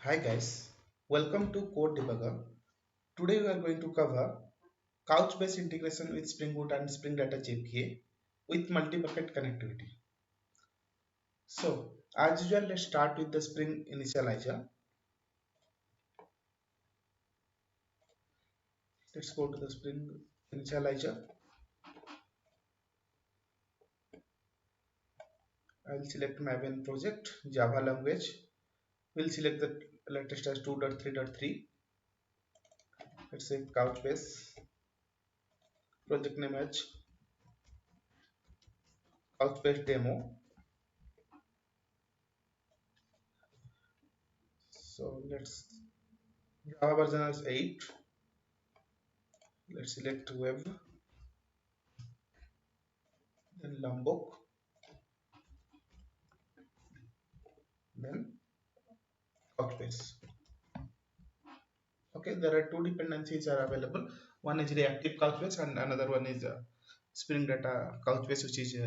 Hi guys, welcome to Code Debugger. Today we are going to cover Couchbase integration with Spring Boot and Spring Data JPA with multi-bucket connectivity. So, as usual, let's start with the Spring Initializer. Let's go to the Spring Initializer. I'll select Maven project, Java language. We'll select the latest as 2.3.3. Let's say Couchbase. Project name as Couchbase demo. So let's Java version is 8. Let's select web, then Lombok, then Couchbase. Okay, there are two dependencies are available. One is reactive Couchbase and another one is Spring Data Couchbase, which is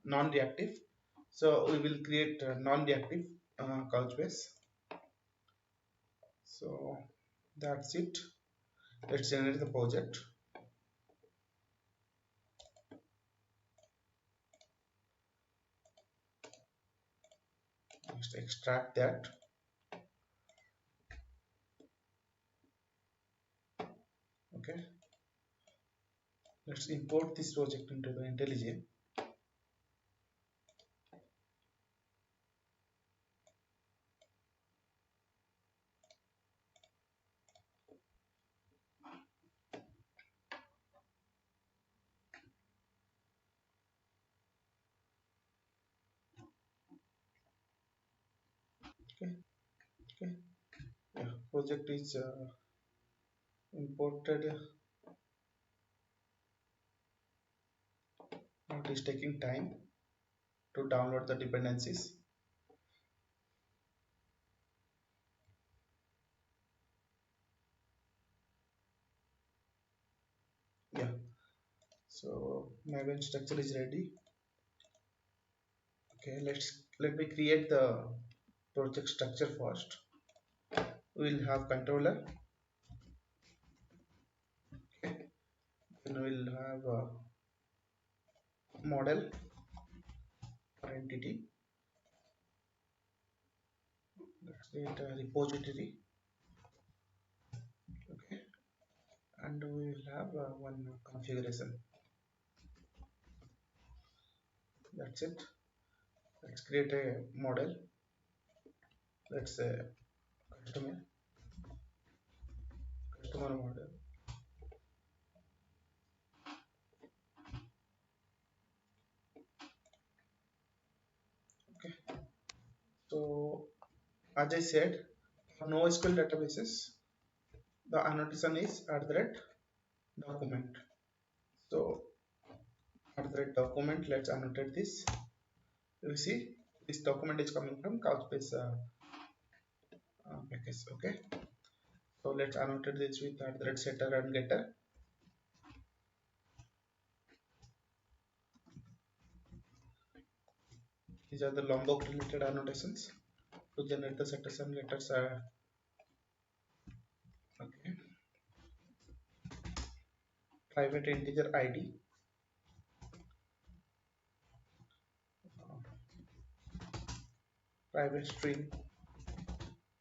non-reactive. So we will create non-reactive Couchbase. So that's it. Let's generate the project. Just extract that. Okay. Let's import this project into the IntelliJ. Okay. Okay. Yeah. Project is imported. Now it is taking time to download the dependencies. Yeah. So Maven structure is ready. Okay, let me create the project structure first. We will have controller. Okay, then we'll have a model or entity. Let's create a repository. Okay, and we will have one configuration. That's it. Let's create a model. Let's say customer model. Okay, so as I said, for NoSQL databases, the annotation is @document. So @document, let's annotate this. You see, this document is coming from Couchbase package. Okay, so let's annotate this with @setter and getter. These are the Lombok related annotations to generate the setters and getters. Okay, private integer ID, private string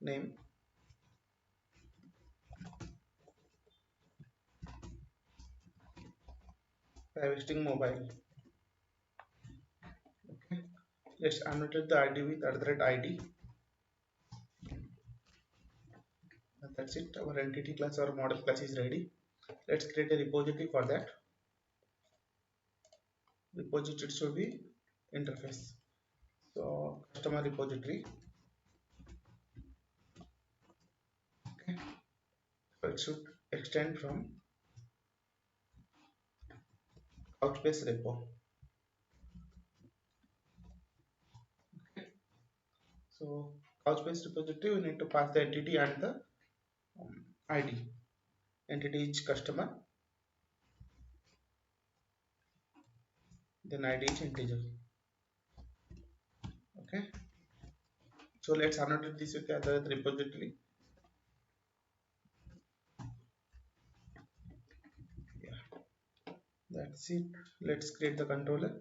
name, private string mobile. Okay, let's annotate the ID with @ID. And that's it. Our entity class or model class is ready. Let's create a repository for that. Repository should be interface. So customer repository. Okay, so it should extend from Couchbase repo. So Couchbase repository, we need to pass the entity and the ID. Entity is customer, then ID is integer. Okay, So let's annotate this with the other repository. Yeah, that's it. Let's create the controller,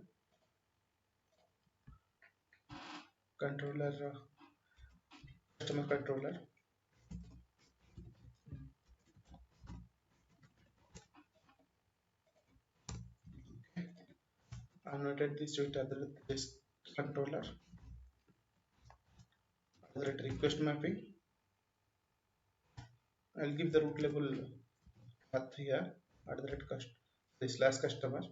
customer controller. Annotate this with other this controller, other request mapping. I'll give the root level path here at the rate slash customers.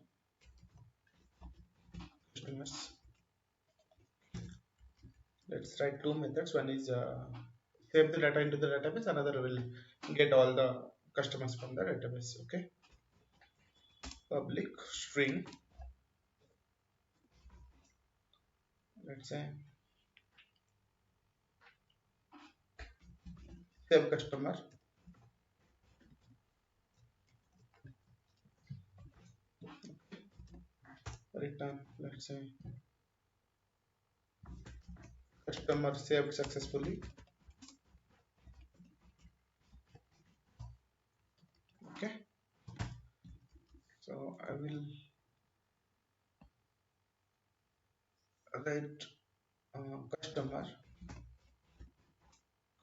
Let's write two methods. One is save the data into the database. Another will get all the customers from the database. Okay. Public string. Let's say save customer. Return. Let's say customer saved successfully. Okay. So I will write customer.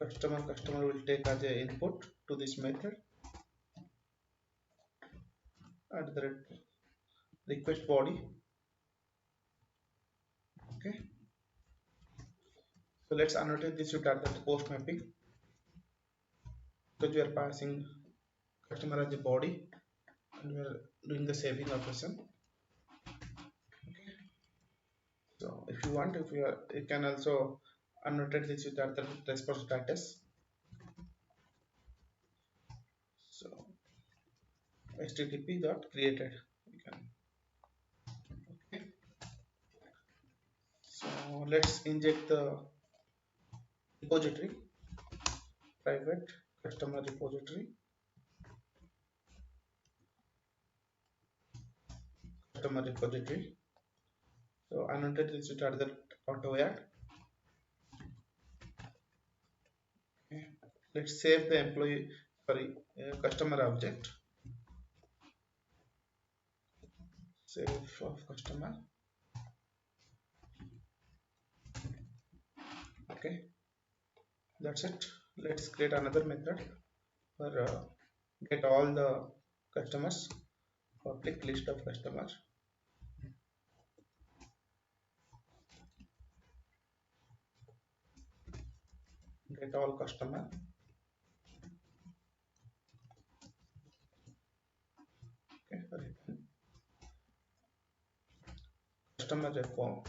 Customer will take as a input to this method at the request body. Okay. So let's annotate this with the post mapping, because we are passing customer as a body and we are doing the saving operation. Okay. So if you want, if you are, you can also annotate this with the response status. So http dot created. You can. Okay. So let's inject the repository, private customer repository, customer repository. So annotate this with the auto add. Okay. Let's save the employee, sorry, customer object. Save of customer. Okay, that's it. Let's create another method for get all the customers, public list of customers. Get all customer. Okay, customer repo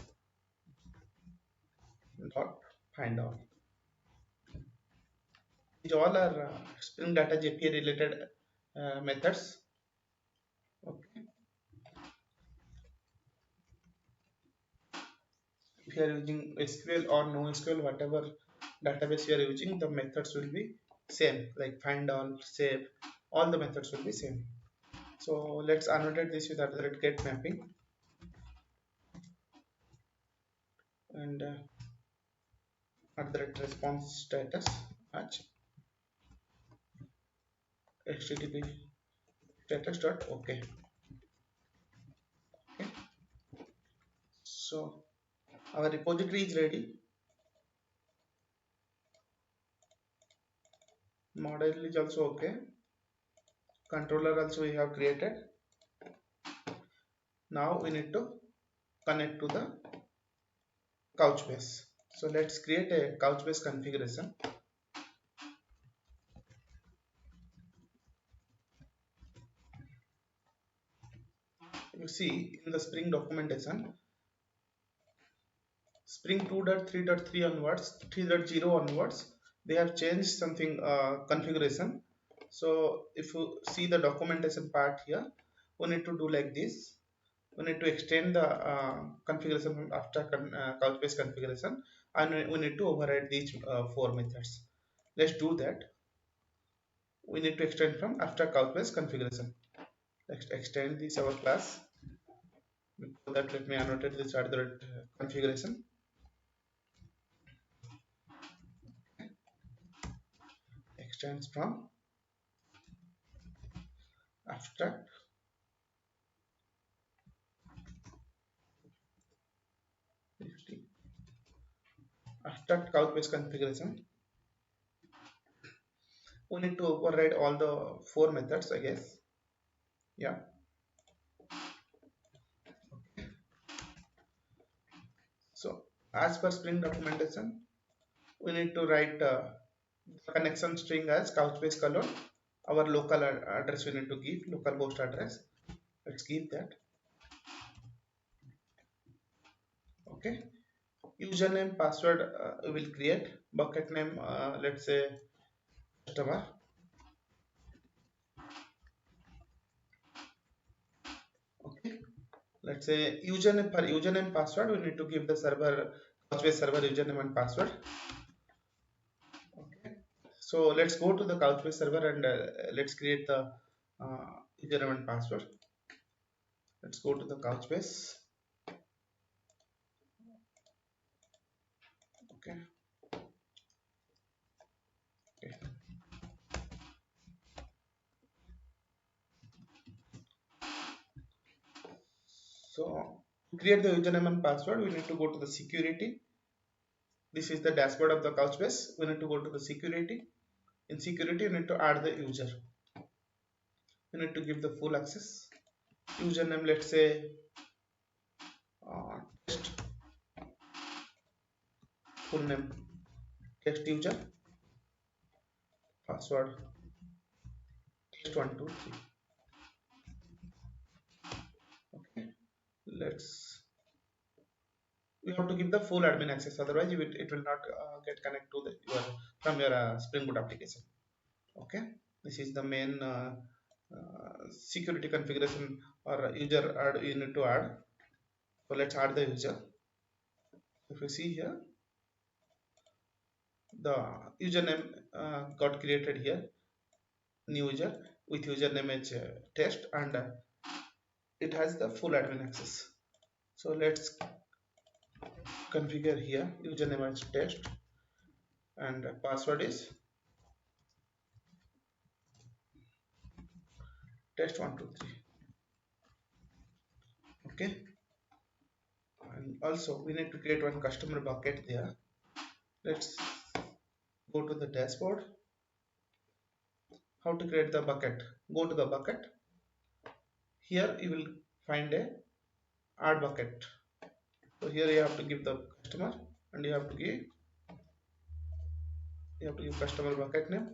dot find all. These all are Spring Data API related methods. Okay, if you are using SQL or NoSQL, whatever database you are using, the methods will be same, like find all, save, all the methods will be same. So let's annotate this with @ get mapping, and @ response status match http status dot okay. Okay, so our repository is ready. Model is also okay. Controller also we have created. Now we need to connect to the Couchbase. So let's create a Couchbase configuration. You see in the Spring documentation, Spring 2.3.3 onwards, 3.0 onwards, they have changed something configuration. So if you see the documentation part here, we need to do like this. We need to extend the configuration after Couchbase configuration, and we need to override these four methods. Let's do that. We need to extend from after Couchbase configuration. Let's extend this our class. Before that, let me annotate this at the configuration. extends from abstract abstract couch-based configuration. We need to override all the four methods, I guess. Yeah. So as per Spring documentation, we need to write the connection string as couch-based colon. Our local address we need to give local host address. Let's give that. Okay. Username password we will create. Bucket name let's say customer. Okay. Let's say username per username password we need to give the server couchbase server username and password. Okay, so let's go to the couchbase server and let's create the username and password. Let's go to the couchbase. Okay. Okay. So to create the username and password we need to go to the security. This is the dashboard of the couchbase. We need to go to the security. In security you need to add the user. You need to give the full access. Username let's say test, full name test user, password test 123. Okay, let's you have to give the full admin access, otherwise it will not get connect to the your from your Spring Boot application. Okay, this is the main security configuration or user add you need to add. So let's add the user. If you see here, the username got created here, new user with username as test, and it has the full admin access. So let's configure here username as test and password is test 123. Okay, and also we need to create one customer bucket there. Let's go to the dashboard. How to create the bucket? Go to the bucket. Here you will find a add bucket. So here you have to give the customer and you have to give customer bucket name,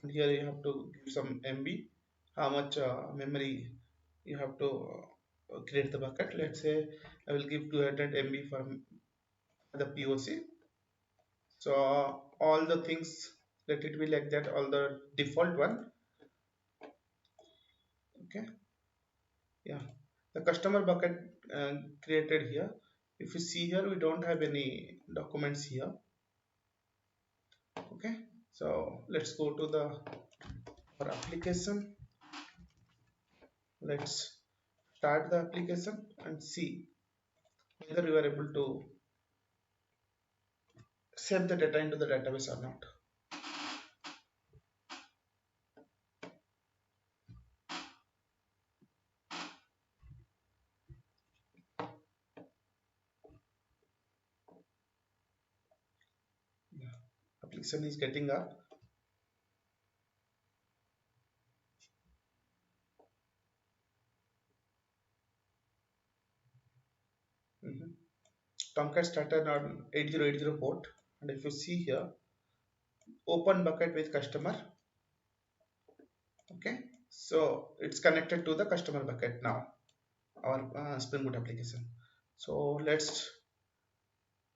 and here you have to give some MB, how much memory you have to create the bucket. Let's say I will give 200 MB for the POC. So all the things, let it be like that, all the default one. Okay, yeah, the customer bucket created here. If you see here, we don't have any documents here. Okay, so let's go to the our application. Let's start the application and see whether you are able to save the data into the database or not. Yeah, application is getting up. Tomcat started on 8080 port, and if you see here, open bucket with customer. Okay, so it's connected to the customer bucket now, our Spring Boot application. So let's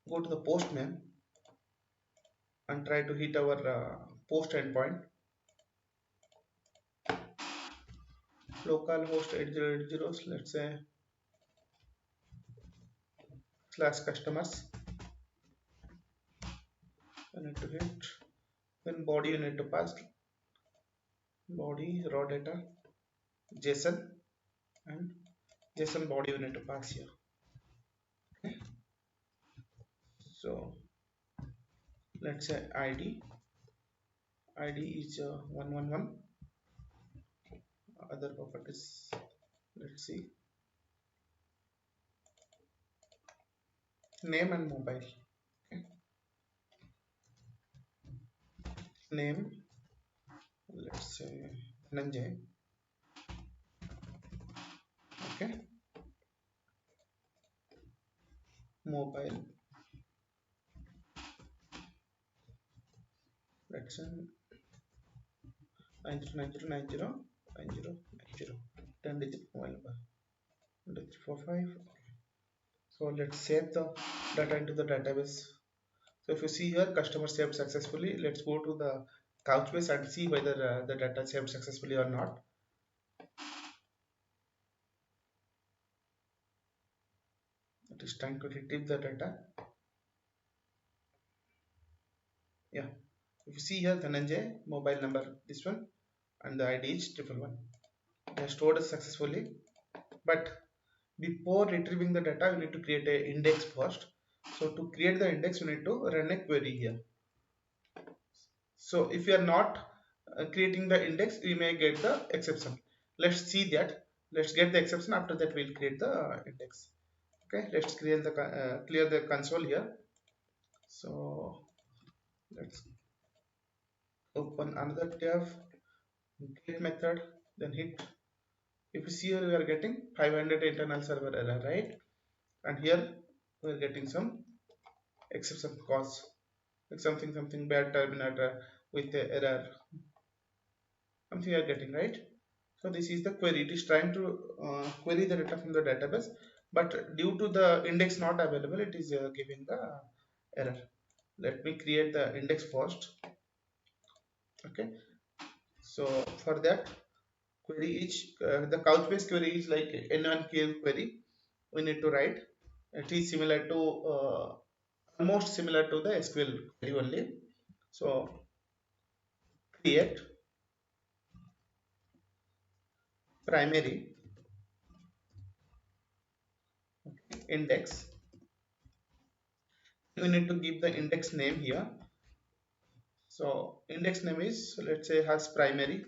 go to the postman and try to hit our post endpoint. Localhost 8080, let's say slash customers. You need to hit. Then body you need to pass body raw data JSON, and JSON body you need to pass here. Okay, so let's say ID ID is 111. Other properties, let's see, name and mobile. Okay. Name, let's say Dhananjay. Okay. Mobile, let's say 9090909090. 10-digit mobile number. 345. So let's save the data into the database. So if you see here, customer saved successfully. Let's go to the Couchbase and see whether the data saved successfully or not. It is trying to retrieve the data. Yeah. If you see here, Dhananjay, mobile number, this one, and the ID is 111. They are stored successfully. But before retrieving the data, you need to create an index first. So to create the index, you need to run a query here. So if you are not creating the index, you may get the exception. Let's see that. Let's get the exception. After that, we'll create the index. Okay, let's clear the console here. So let's open another tab, get method, then hit. If you see here, we are getting 500 internal server error, right? And here we are getting some exception cause, like something bad terminator with the error, something you are getting, right? So this is the query. It is trying to query the data from the database, but due to the index not available, it is giving the error. Let me create the index first. Okay, so for that, query is the Couchbase query is like N1QL query. We need to write. It is similar to almost similar to the SQL query only. So create primary index. We need to give the index name here. So index name is, let's say, has primary.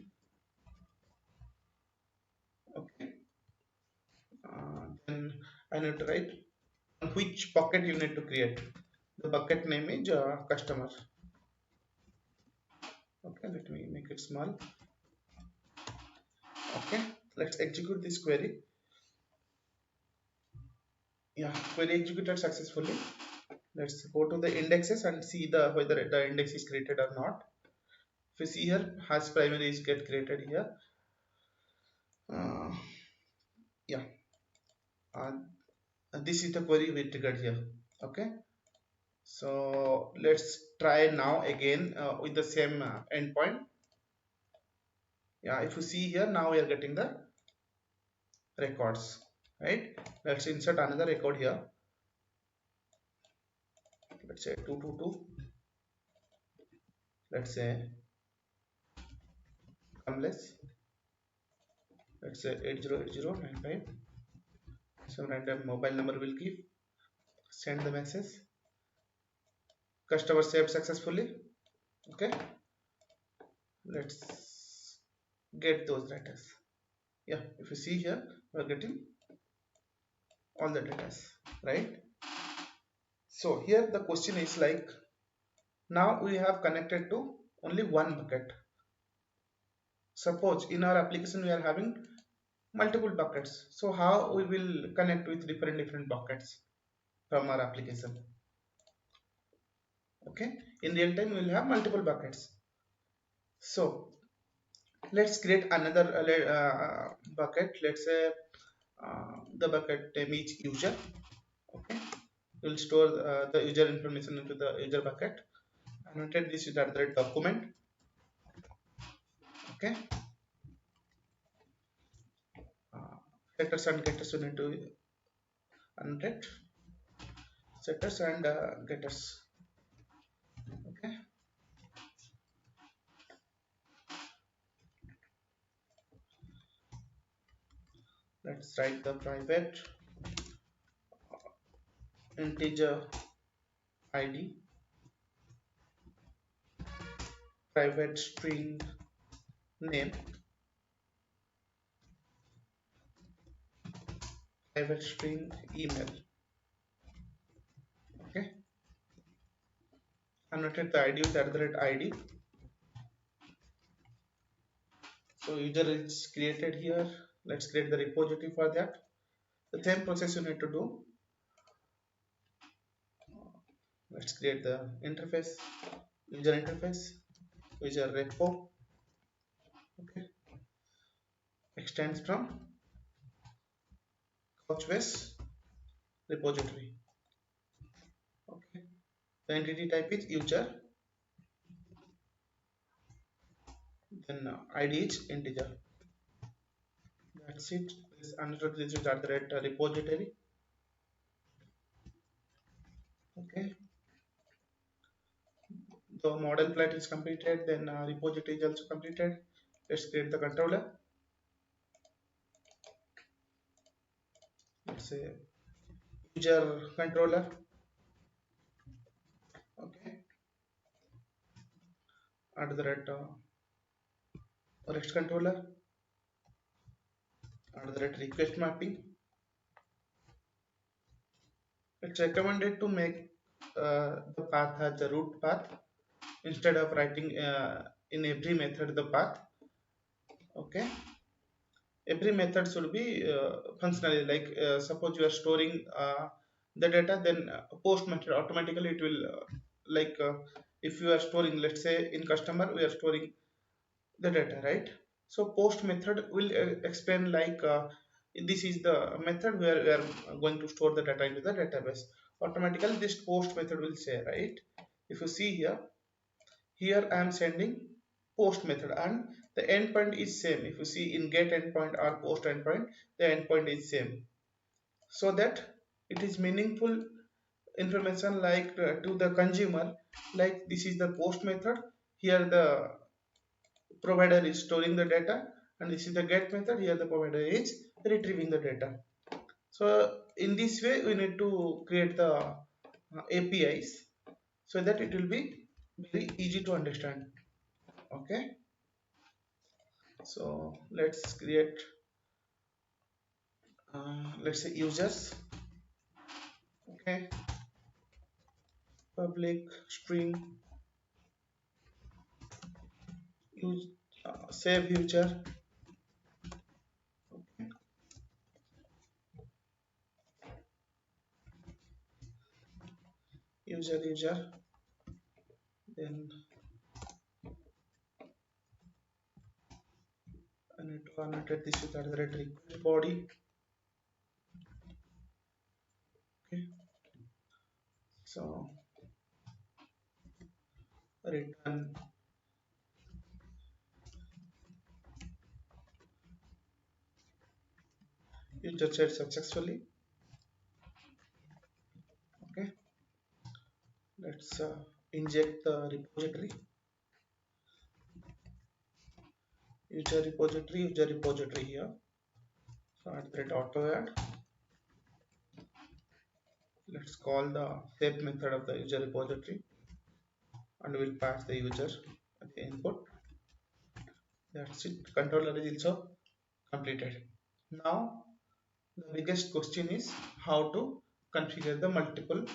Okay. Then I need to write which bucket you need to create. The bucket name is customer. Okay, let me make it small. Okay, let's execute this query. Yeah, query executed successfully. Let's go to the indexes and see the whether the index is created or not. If you see here, has primary is get created here. Uh, yeah, uh, this is the query we triggered here. Okay, so let's try now again with the same endpoint. Yeah, if you see here, now we are getting the records, right? Let's insert another record here. Let's say 222. Let's say Kamlesh. Let's say 808095. Some random mobile number will give. Send the message. Customer saved successfully. Okay, let's get those data. Yeah, if you see here, we are getting all the data, right? So here the question is like, now we have connected to only one bucket. Suppose in our application we are having multiple buckets. So how we will connect with different buckets from our application? Okay, in real time we will have multiple buckets. So let's create another bucket. Let's say the bucket name is user. Okay, we'll store the user information into the user bucket. Annotate this with the document. Okay, setters and getters we need to annotate. Setters and getters. Okay, let's write the private integer id private string name, private string email. Okay, annotate the id with @id. So user is created here. Let's create the repository for that. The same process you need to do. Let's create the interface, user interface, user repo. Okay, extends from Couchbase repository. Okay, the entity type is user, then id is integer. That's it. This another this is @repository. Okay, the model plot is completed, then repository is also completed. Let's create the controller. Let's say user controller. Okay, @rest controller, @request mapping. It's recommended to make the path as a root path instead of writing in every method the path. Okay, every method should be functionally like suppose you are storing the data, then post method automatically it will like if you are storing, let's say in customer we are storing the data, right? So post method will explain like this is the method where we are going to store the data into the database. Automatically this post method will say, right? If you see here, here I am sending post method and the endpoint is same. If you see in get endpoint or post endpoint, the endpoint is same. So that it is meaningful information like to the consumer, like this is the post method. Here the provider is storing the data, and this is the get method. Here the provider is retrieving the data. So in this way we need to create the APIs so that it will be very easy to understand. Okay, so let's create let's say users. Okay, public string use save user. Okay, user, then I need to annotate this with @request body. Okay, so return user said successfully. Okay, let's inject the repository, user repository here. So @auto add. Let's call the shape method of the user repository and we'll pass the user at the input. That's it. Controller is also completed. Now the biggest question is how to configure the multiple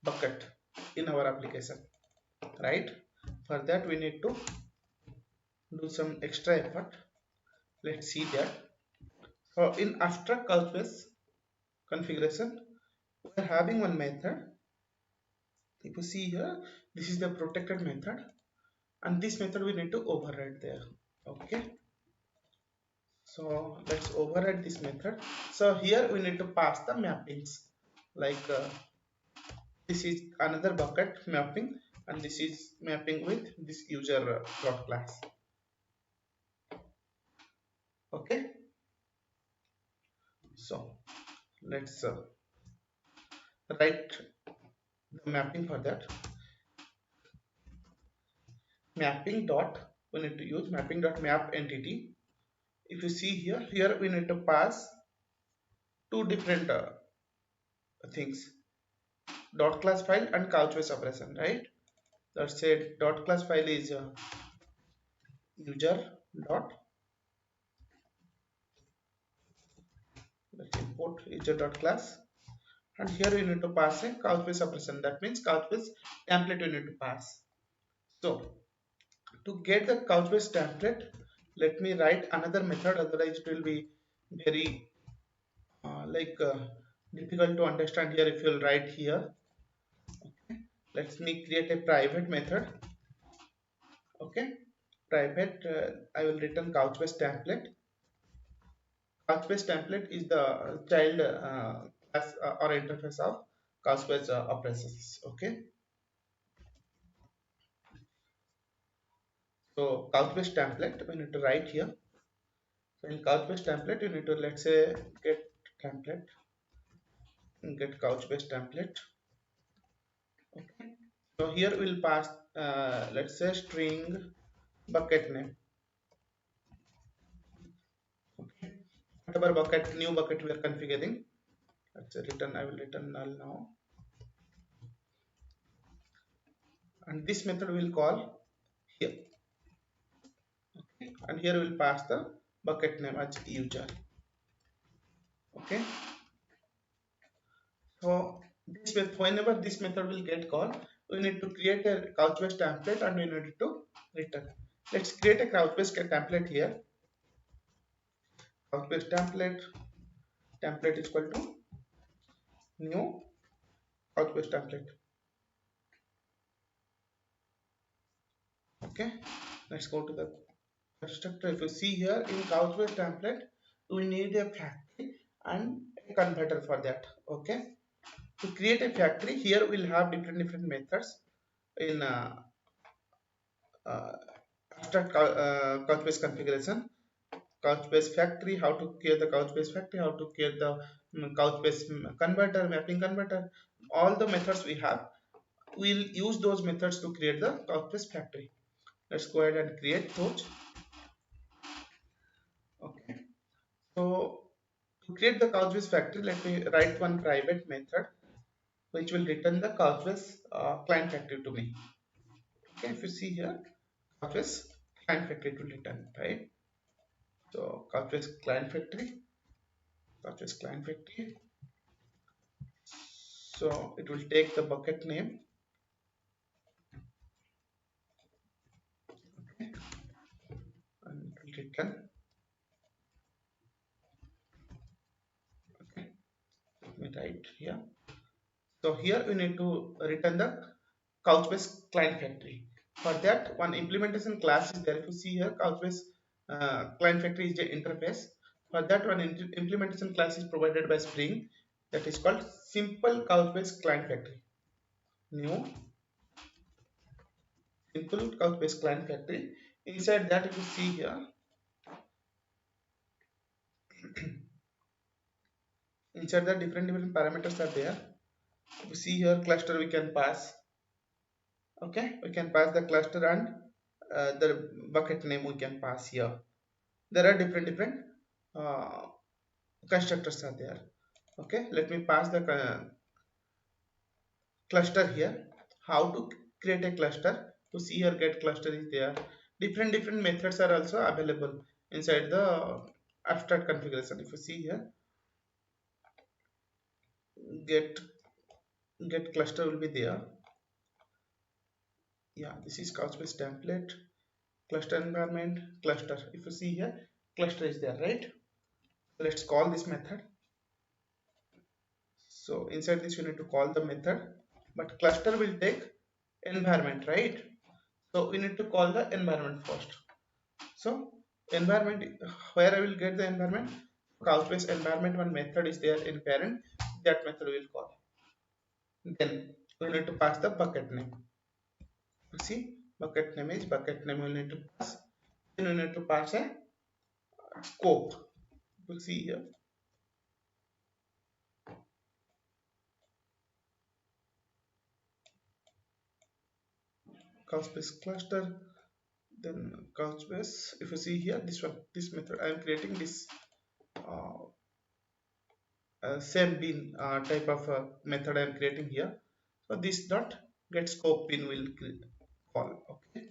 bucket in our application, right? For that we need to do some extra effort. Let's see that. So in abstract Couchbase configuration, we are having one method. If you see here, this is the protected method, and this method we need to override there. Okay, so let's override this method. So here we need to pass the mappings, like this is another bucket mapping, and this is mapping with this user plot class. Okay, so let's write the mapping for that. Mapping dot, we need to use mapping dot map entity. If you see here, here we need to pass two different things, dot class file and Couchbase operation, right? Let's say dot class file is user dot, let's import user dot class, and here we need to pass a Couchbase operation. That means Couchbase template we need to pass. So to get the Couchbase template, let me write another method, otherwise it will be very like difficult to understand here if you'll write here. Okay, let me create a private method. Okay, private, I will return Couchbase template. Couchbase template is the child class or interface of Couchbase operations. Okay, so Couchbase template we need to write here. So in Couchbase template, you need to, let's say, get template, get Couchbase template. Okay. So here we'll pass, let's say, string bucket name. Okay. Whatever bucket, new bucket we are configuring. Let's say return. I will return null now, and this method will call here. Okay. And here we'll pass the bucket name as user. Okay. So this method, whenever this method will get called, we need to create a Couchbase template and we need to return. Let's create a Couchbase template here. Couchbase template is equal to new Couchbase template. Okay, let's go to the constructor. If you see here in Couchbase template, we need a factory and a converter for that. Okay, to create a factory, here we'll have different methods in uh, abstract Couchbase configuration. Couchbase factory, how to create the Couchbase factory, how to create the Couchbase converter, mapping converter, all the methods we have, we'll use those methods to create the Couchbase factory. Let's go ahead and create those. Okay, so to create the Couchbase factory, let me write one private method which will return the Couchbase client factory to me. Okay, if you see here, Couchbase client factory to return, right? So Couchbase client factory, Couchbase client factory. So it will take the bucket name. Okay, and it will return. Okay, let me write here. So here we need to return the Couchbase client factory. For that, one implementation class is there. If you see here, Couchbase client factory is the interface. For that, one implementation class is provided by Spring, that is called simple Couchbase client factory. New simple Couchbase client factory. Inside that, if you see here, inside the different parameters are there. If you see here, cluster we can pass. Okay, we can pass the cluster and the bucket name we can pass here. There are different uh, constructors are there. Okay, let me pass the cluster here. How to create a cluster? To see here, get cluster is there. Different methods are also available inside the abstract configuration. If you see here, get cluster will be there. Yeah, this is Couchbase template, cluster environment, cluster. If you see here, cluster is there, right? Let's call this method. So inside this you need to call the method, but cluster will take environment, right? So we need to call the environment first. So environment, where I will get the environment? Couchbase environment, one method is there in parent, that method we will call. Then we need to pass the bucket name. You see, bucket name is bucket name we need to pass. Then we need to pass a scope. You see here, Couchbase cluster, then Couchbase. If you see here, this one, this method I am creating this uh, same bin type of method I am creating here. So this dot get scope bin will call. Okay,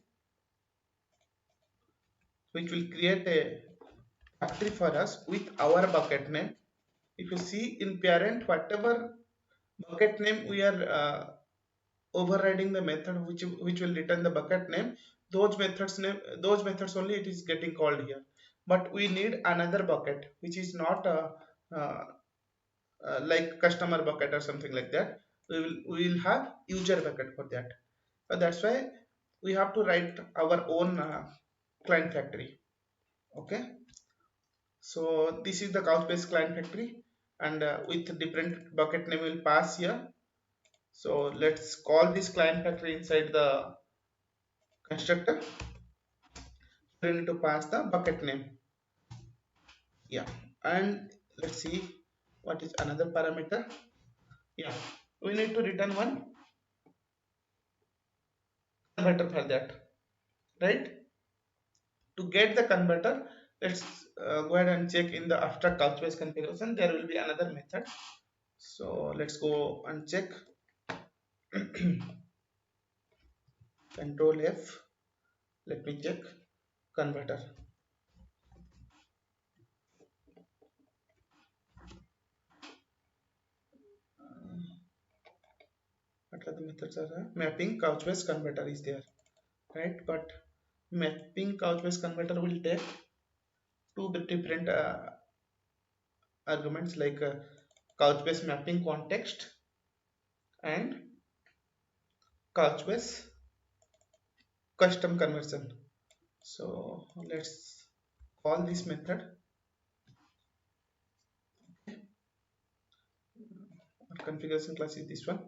which will create a factory for us with our bucket name. If you see in parent, whatever bucket name we are overriding the method which will return the bucket name, those methods only it is getting called here. But we need another bucket which is not uh, like customer bucket or something like that. We will have user bucket for that. That's why we have to write our own client factory. Okay, so this is the Couchbase client factory, and with different bucket name will pass here. So let's call this client factory inside the constructor. We need to pass the bucket name. Yeah, and let's see what is another parameter. Yeah, we need to return one converter for that, right? To get the converter, let's go ahead and check in the abstract Couchbase configuration. There will be another method. So let's go and check. Control F. Let me check converter. What are the methods? Are mapping Couchbase converter is there, right? But mapping Couchbase converter will take two different arguments like Couchbase mapping context and Couchbase custom conversion. So let's call this method. Our configuration class is this one.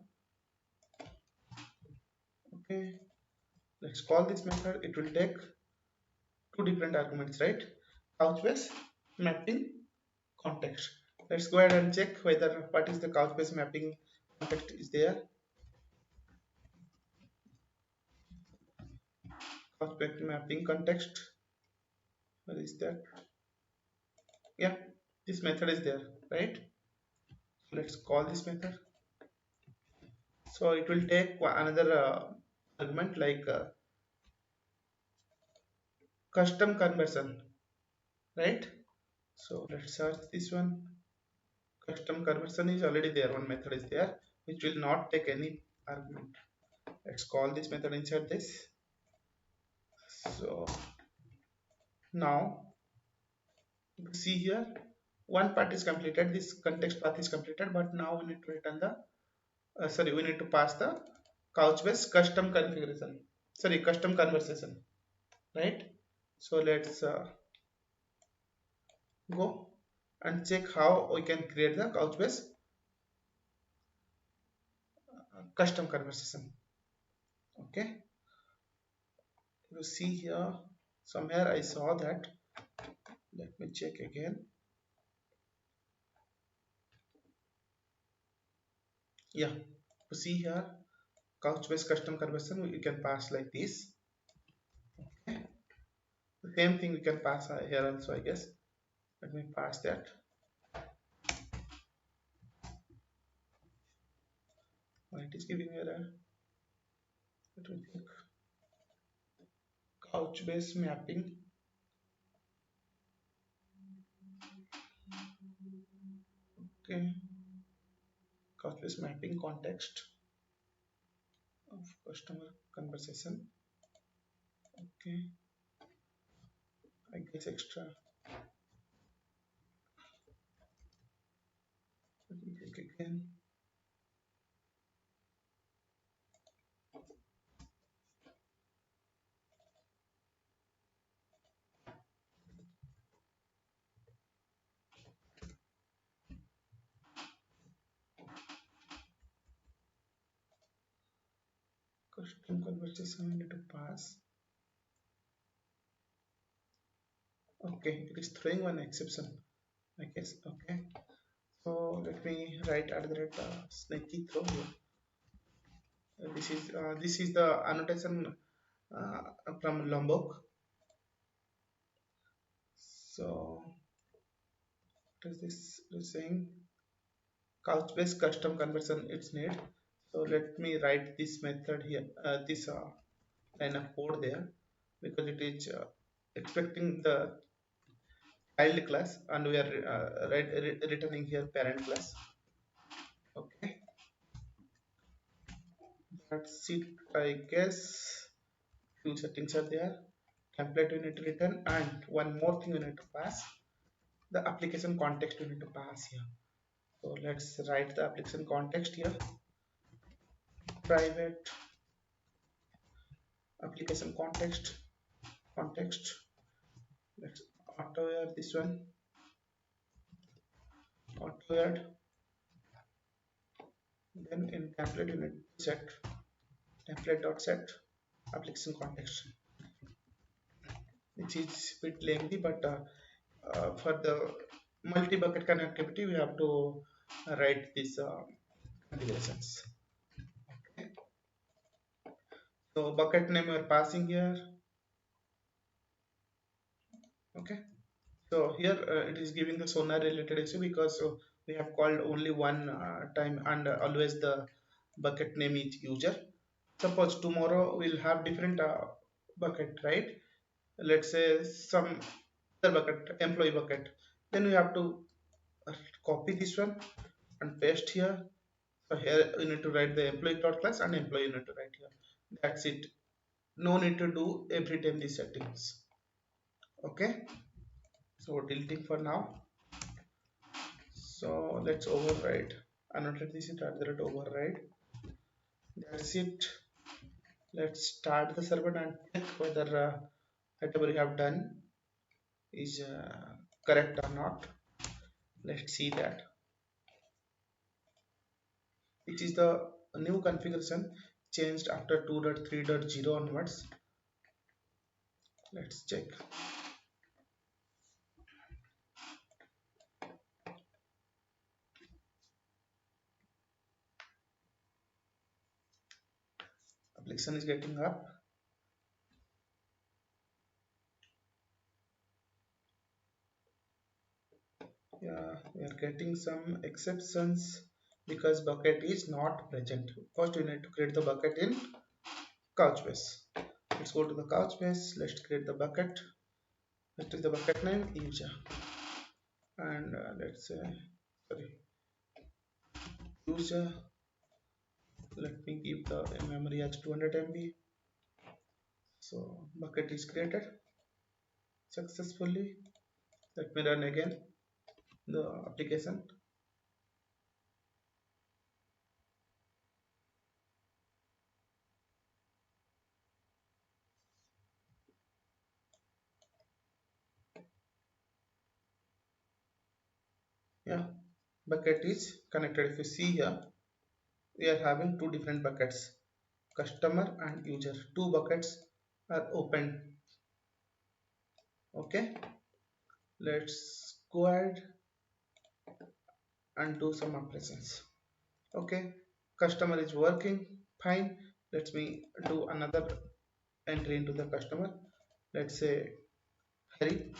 Okay, let's call this method. It will take two different arguments, right? Couchbase mapping context. Let's go ahead and check whether what is the Couchbase mapping context is there. Couchbase mapping context. What is that? Yeah, this method is there, right? Let's call this method. So it will take another argument like custom conversion, right? So let's search this one. Custom conversion is already there. One method is there which will not take any argument. Let's call this method inside this. So now you see here one part is completed. This context path is completed, but now we need to return the we need to pass the Couchbase custom configuration. Custom conversation, right? So let's go and check how we can create the Couchbase custom conversation. Okay, you see here somewhere I saw that. Let me check again. Yeah, you see here Couchbase custom conversion you can pass like this. Okay, the same thing we can pass here also, I guess. Let me pass that. Why it is giving error? Let me check. Couchbase mapping. Okay, Couchbase mapping context of customer conversation. Okay, I guess extra. Let me check again. Custom conversation we need to pass. Okay, it is throwing one exception, I guess. Okay, so let me write at the rate snaky throw here. This is the annotation from Lombok. So what is this saying? Couchbase custom conversion it's need. So let me write this method here. This line of code there because it is expecting the child class, and we are returning here parent class. Okay, that's it, I guess. Few settings are there. Template you need to return, and one more thing you need to pass, the application context you need to pass here. So let's write the application context here. Private application context. Let's auto add this one, auto add. Then in template you need to set template.set application context, which is a bit lengthy, but for the multi-bucket connectivity we have to write these configurations. So bucket name we are passing here. Okay, so here it is giving the sonar related issue because we have called only one time, and always the bucket name is user. Suppose tomorrow we'll have different bucket, right? Let's say some other bucket, employee bucket. Then we have to copy this one and paste here. So here you need to write the employee dot class and employee you need to write here. That's it. No need to do every time these settings. Okay. So deleting for now. So let's override. Annotate this at the rate override. That's it. Let's start the server and check whether whatever you have done is correct or not. Let's see that. It is the new configuration changed after 2.3.0 onwards. Let's check. Application is getting up. Yeah, we are getting some exceptions because bucket is not present. First we need to create the bucket in Couchbase. Let's go to the Couchbase. Let's create the bucket. What is the bucket name? User. And let's say, sorry, user. Let me give the memory as 200 MB. So bucket is created successfully. Let me run again the application. Yeah, bucket is connected. If you see here, we are having two different buckets, customer and user. Two buckets are open. Okay, let's go ahead and do some operations. Okay, customer is working fine. Let me do another entry into the customer. Let's say Hari,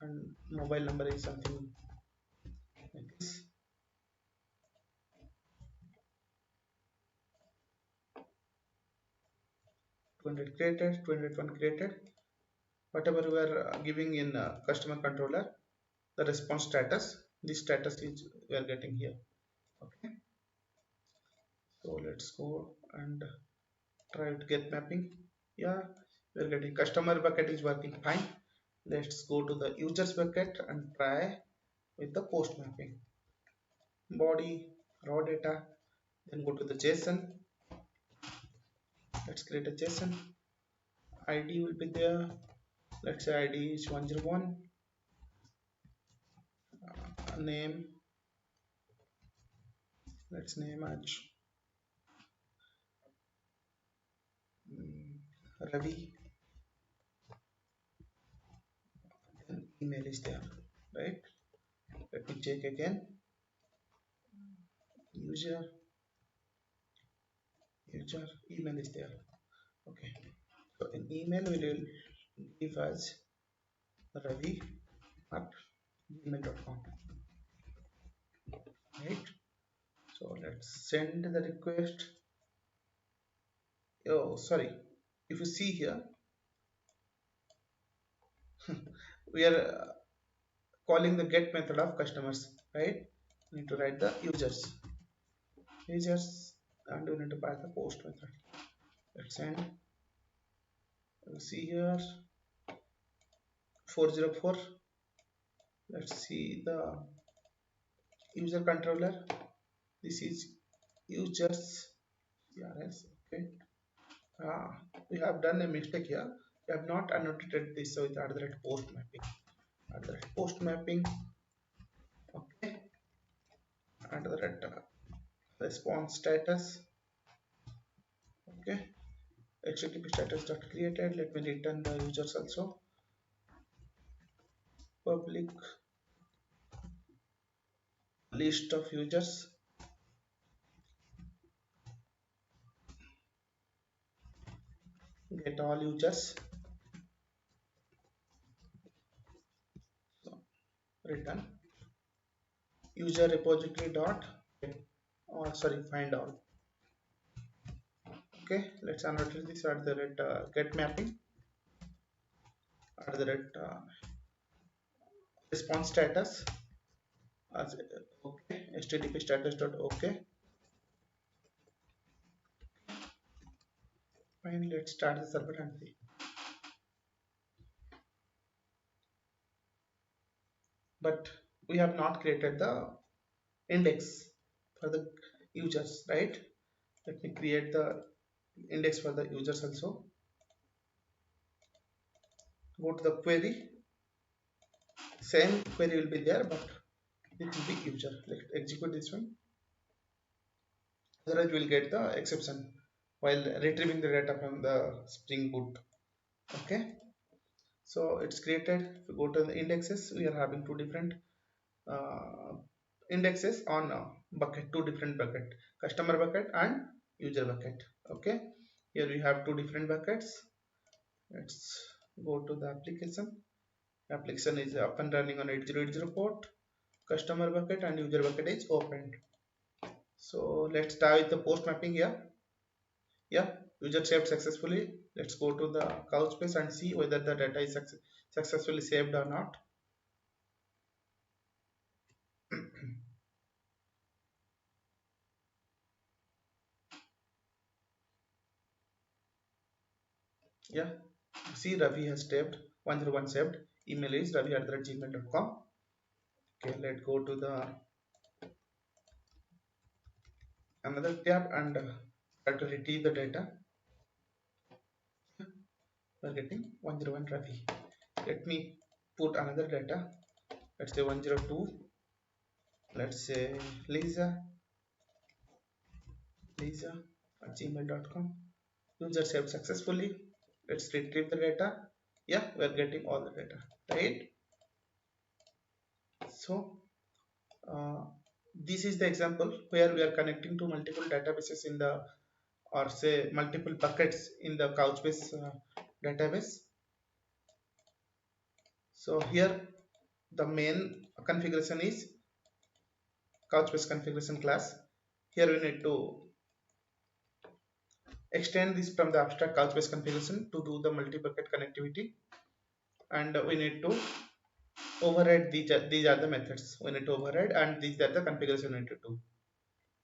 and mobile number is something like this. 200 created, 201 created. Whatever we are giving in customer controller, the response status, this status is we are getting here. Okay, so let's go and try to get mapping. Yeah, we are getting customer bucket is working fine. Let's go to the users bucket and try with the post mapping. Body, raw data, then go to the JSON. Let's create a JSON. ID will be there. Let's say ID is 101. Name, let's name as Ravi. Then email is there, right? Let me check again. User email is there. Okay, so in email we will give as Ravi at gmail.com, right? So let's send the request. Oh, sorry, if you see here, we are calling the get method of customers, right? We need to write the users, and we need to pass the post method. Let's send. See here 404. Let's see the user controller. This is users. Yes, okay. Ah, we have done a mistake here. We have not annotated this with @post mapping. @post mapping. Okay. @response status. Okay. HTTP status dot created. Let me return the users also. Public list of users. Get all users. So return user repository dot sorry, find all. Okay, let's annotate this get mapping response status as okay, http status dot okay. Fine, let's start the server and see. But we have not created the index for the users, right? Let me create the index for the users also. Go to the query. Same query will be there, but it will be user. Let's execute this one. Otherwise, we'll get the exception while retrieving the data from the Spring Boot. Okay. So it's created. If you go to the indexes, we are having two different uh, indexes on bucket, two different bucket, customer bucket and user bucket. Okay. Here we have two different buckets. Let's go to the application. Application is up and running on 8080 port. Customer bucket and user bucket is opened. So let's start with the post mapping here. Yeah, user saved successfully. Let's go to the Couchbase and see whether the data is successfully saved or not. Yeah, see Ravi has saved 101 saved. Email is ravi@gmail.com. Okay, let's go to the another tab and try to retrieve the data. We're getting 101 Ravi. Let me put another data. Let's say 102. Let's say Lisa at gmail.com. User saved successfully. Let's retrieve the data. Yeah, we're getting all the data, right? So this is the example where we are connecting to multiple databases in the, or say multiple buckets in the Couchbase database. So here the main configuration is Couchbase configuration class. Here we need to extend this from the abstract Couchbase configuration to do the multi-bucket connectivity, and we need to override these are the methods we need to override, and these are the configuration we need to do.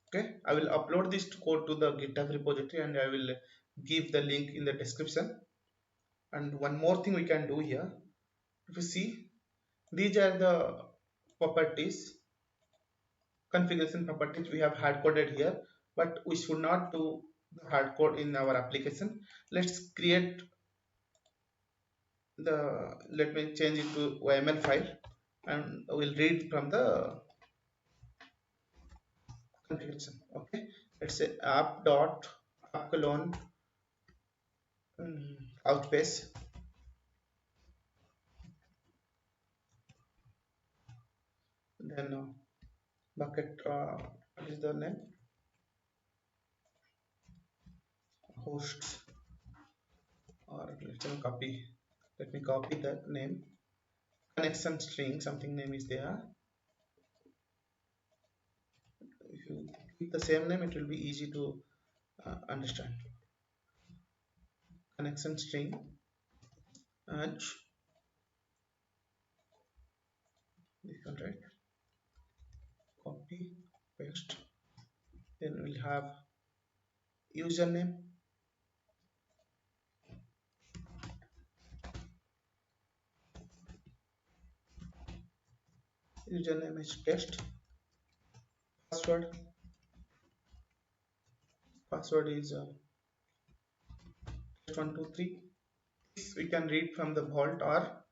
Okay, I will upload this code to the GitHub repository and I will give the link in the description. And one more thing we can do here, if you see, these are the properties, configuration properties we have hard coded here, but we should not do the hard code in our application. Let's create the, let me change it to YML file and we'll read from the configuration. Okay, let's say app colon Couchbase, then bucket, what is the name, hosts, or let me copy that name, connection string, something name is there. If you keep the same name, it will be easy to understand. Connection string and this one, right? Copy, paste. Then we'll have username. Username is test. Password. Password is 123. This we can read from the vault, or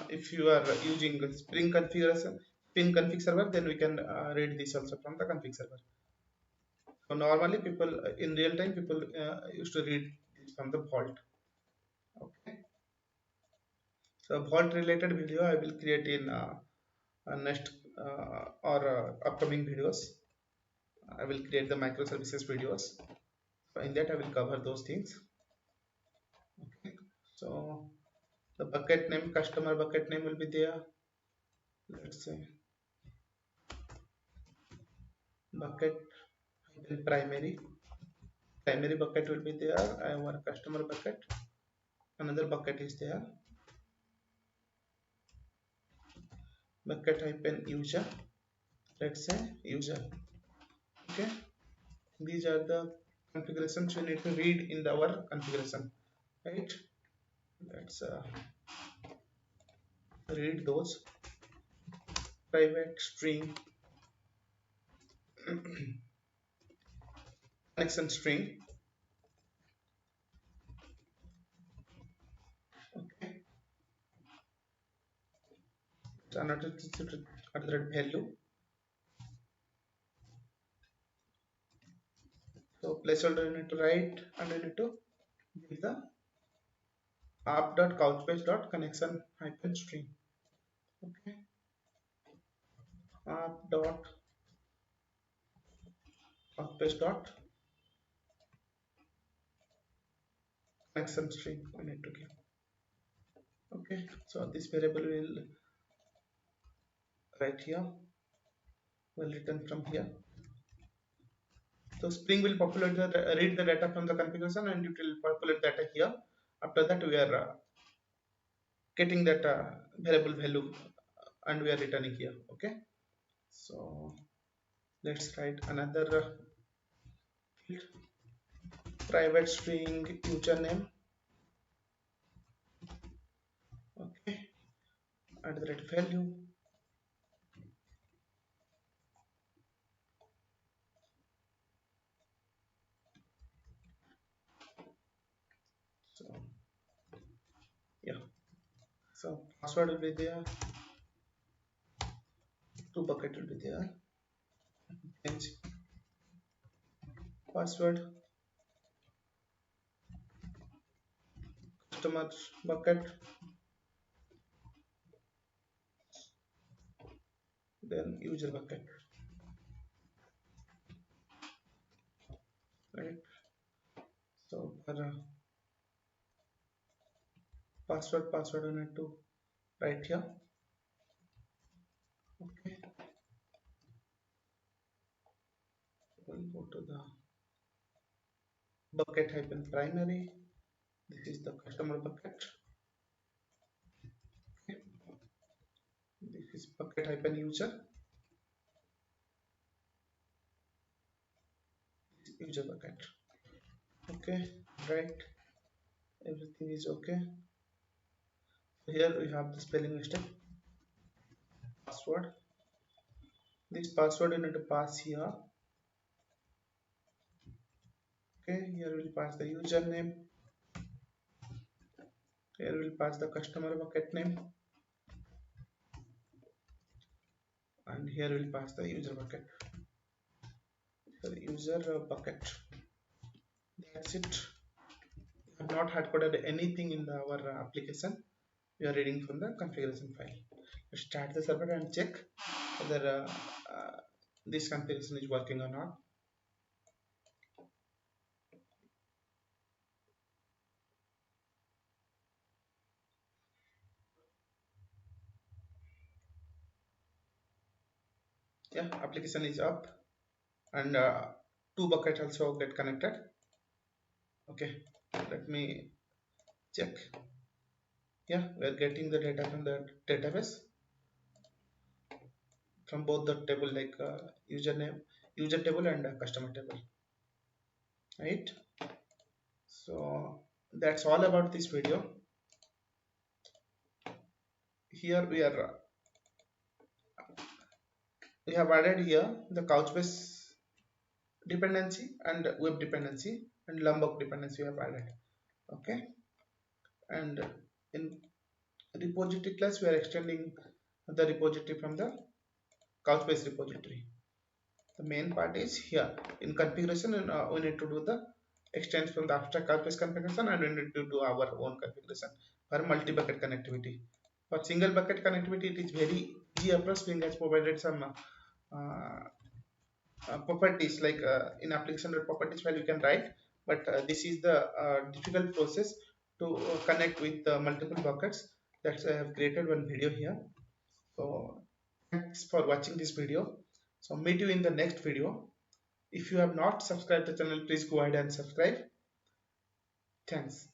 if you are using Spring configuration, Spring config server, then we can read this also from the config server. So normally people in real time people used to read this from the vault. Okay. So vault related video I will create in next or upcoming videos. I will create the microservices videos. So in that I will cover those things. Okay. So the bucket name, customer bucket name will be there. Let's say bucket primary. Primary bucket will be there. I have one customer bucket. Another bucket is there. Bucket hyphen user. Let's say user. Okay. These are the configurations we need to read in our configuration, right? Let's read those. Private string connection string. Okay. So another value. So placeholder you need to write, and you need to give the app.couchbase.connection hyphen string. Okay. App.couchbase.connection string we need to give. Okay. So this variable will write here, will return from here. So Spring will populate read the data from the configuration, and it will populate data here. After that, we are getting that variable value, and we are returning here. Okay. So let's write another field. Private string username. Okay. At the rate value. So yeah. So password will be there. Two bucket will be there. Change password. Customer bucket. Then user bucket. Right. So for password I need to write here. Okay. We'll go to the bucket hyphen primary. This is the customer bucket. Okay. This is bucket hyphen user. User bucket. Okay. Right. Everything is okay. Here we have the spelling mistake. Password. This password you need to pass here. Okay. Here we'll pass the username. Here we'll pass the customer bucket name. And here we'll pass the user bucket. The user bucket. That's it. We have not hard coded anything in our application. We are reading from the configuration file. Let's start the server and check whether this configuration is working or not. Yeah, application is up, and two buckets also get connected. Okay, let me check. Yeah, we are getting the data from the database. from both the table, like username, user table and customer table, right? So that's all about this video. Here we have added here the Couchbase dependency and web dependency and Lombok dependency we have added. Okay, and in repository class we are extending the repository from the Couchbase repository. The main part is here in configuration, and we need to do the extends from the abstract Couchbase configuration, and we need to do our own configuration for multi-bucket connectivity. For single bucket connectivity, it is very easy approach. Spring has provided some properties, like in application properties file you can write, but this is the difficult process to connect with multiple buckets. That's I have created one video here. So thanks for watching this video. So meet you in the next video. If you have not subscribed the channel, please go ahead and subscribe. Thanks.